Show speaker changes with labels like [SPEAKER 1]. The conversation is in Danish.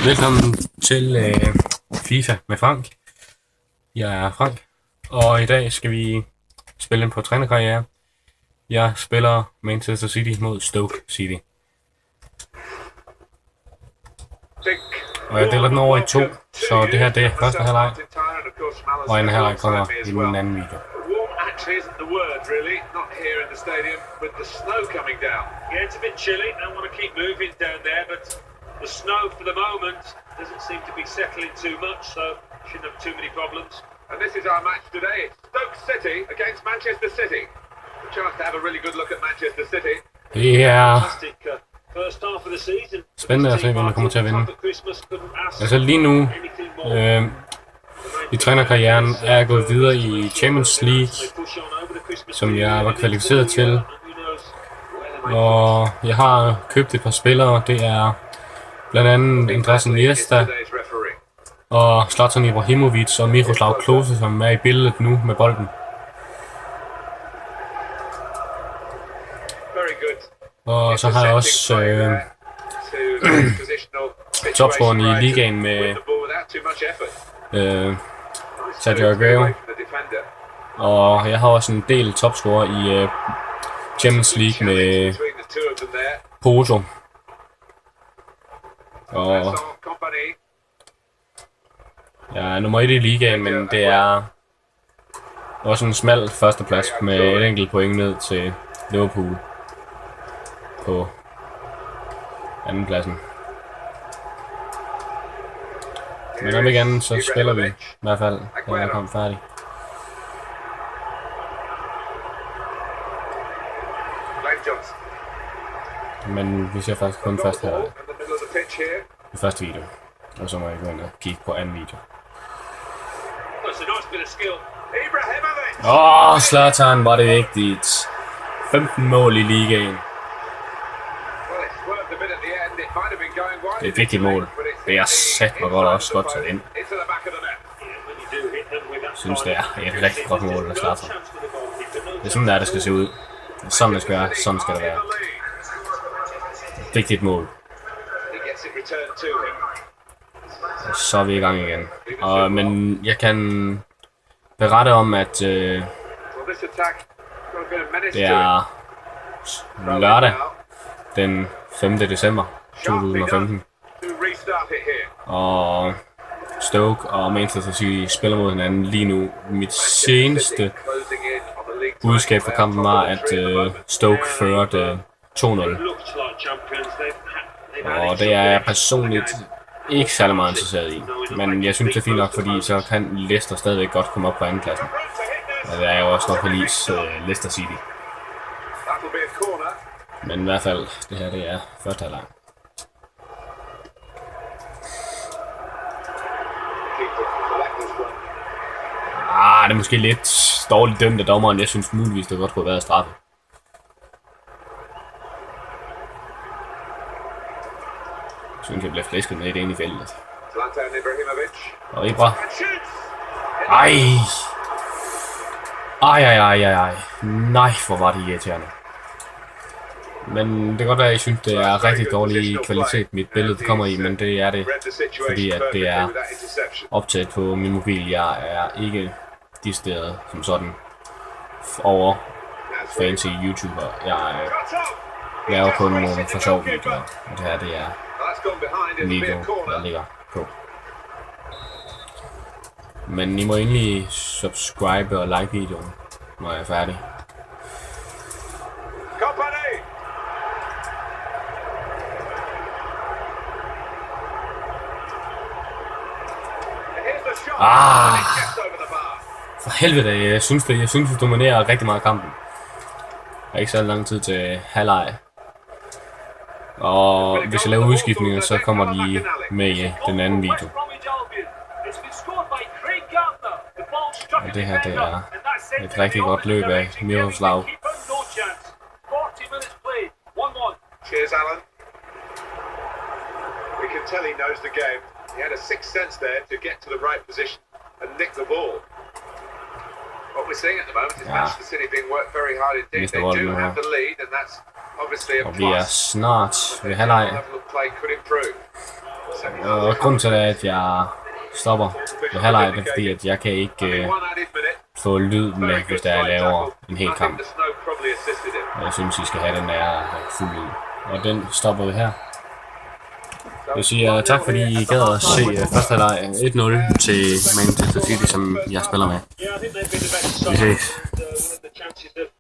[SPEAKER 1] Velkommen til FIFA med Frank. Jeg er Frank, og i dag skal vi spille ind på trænerkarriere. Jeg spiller Manchester City mod Stoke City. Og jeg deler den over i to, så det her det er første halvleg, og anden halvleg kommer i den anden video.
[SPEAKER 2] Actually isn't the word really, not here in the stadium with the snow coming down. Yeah, it's a bit chilly, don't want to keep moving down there, but the snow for the moment doesn't seem to be settling too much, so shouldn't have too many problems. And this is our match today, it's Stoke City against Manchester City. A chance to have a really good look at Manchester City.
[SPEAKER 1] Det er
[SPEAKER 2] Fantastic first half of the season.
[SPEAKER 1] spændende at se, hvem der kommer til at vinde. Altså lige nu, i trænerkarrieren er jeg gået videre i Champions League, som jeg var kvalificeret til. Og jeg har købt et par spillere, det er blandt andet Andreas Iniesta og Zlatan Ibrahimovic og Miroslav Klose, som er i billedet nu med bolden. Og så har jeg også topscoren i ligaen med Sergio Aguero. Og jeg har også en del topscorer i Champions League med Porto. Og jeg er nummer 1 i ligaen, men det er også en smal førsteplads med et enkelt point ned til Liverpool på andenpladsen. Men om ikke andet, så spiller vi i hvert fald, da jeg kom færdig. Men vi ser faktisk kun først her i første video, og så må jeg gå ind og kigge på anden video. Zlatan var det vigtigt. 15 mål i ligaen. Det er et vigtigt mål. Det er sat mig godt til ind. Jeg synes, det er et rigtig godt mål af Zlatan. Det er sådan, det skal se ud. Det er sådan, det skal være. Sådan skal det være. Et vigtigt mål. Og så er vi i gang igen. Men jeg kan berette om, at det er lørdag den 5. december 2015. Og Stoke og Manchester City spiller mod hinanden lige nu. Mit seneste budskab for kampen var, at Stoke førte 2-0. Og det er jeg personligt ikke særlig meget interesseret i. Men jeg synes det er fint nok, fordi så kan Leicester stadigvæk godt komme op på andenpladsen. Og det er jo også nok police Leicester City. Men i hvert fald, det her det er første halvleg. Det er måske lidt dårligt dømt af dommeren. Jeg synes muligvis, det godt kunne have været straffet. Jeg synes, jeg bliver flæsket med et ind i feltet. Og Ibra. Ej. Nej, hvor var det irriterende. Men det kan godt være, at I synes, det er rigtig dårlig kvalitet, mit billede kommer i, men det er det, fordi at det er optaget på min mobil. Jeg er ikke decideret som sådan over fancy YouTuber. Jeg laver kun nogle for sjov videoer, og det her det er en video, der ligger på. Men I må endelig subscribe og like videoen, når jeg er færdig. For helvede, jeg synes vi dominerer rigtig meget kampen. Der er ikke så lang tid til halvleg. Og hvis jeg laver udskiftninger, så kommer de med i den anden video. Og det her det er et rigtig godt løb af Miroslav.
[SPEAKER 2] Cheers, Alan. We can tell he knows the game. He had a sixth sense there to get to the right position and nick the ball. What we're seeing at the moment is Manchester City being worked very hard indeed. They do have the lead, and that's obviously a plus.
[SPEAKER 1] Og vi er snart ved halvleg. Og grunden til, at jeg stopper ved halvleg, det er fordi, at jeg kan ikke få lyd med, hvis der er lavere en hel kamp. Og jeg synes, I skal have den der fuld lyd. Og den stopper vi her. Jeg siger tak, fordi I gad at se første halvleg 1-0 til Manchester City, som jeg spiller med. Vi ses.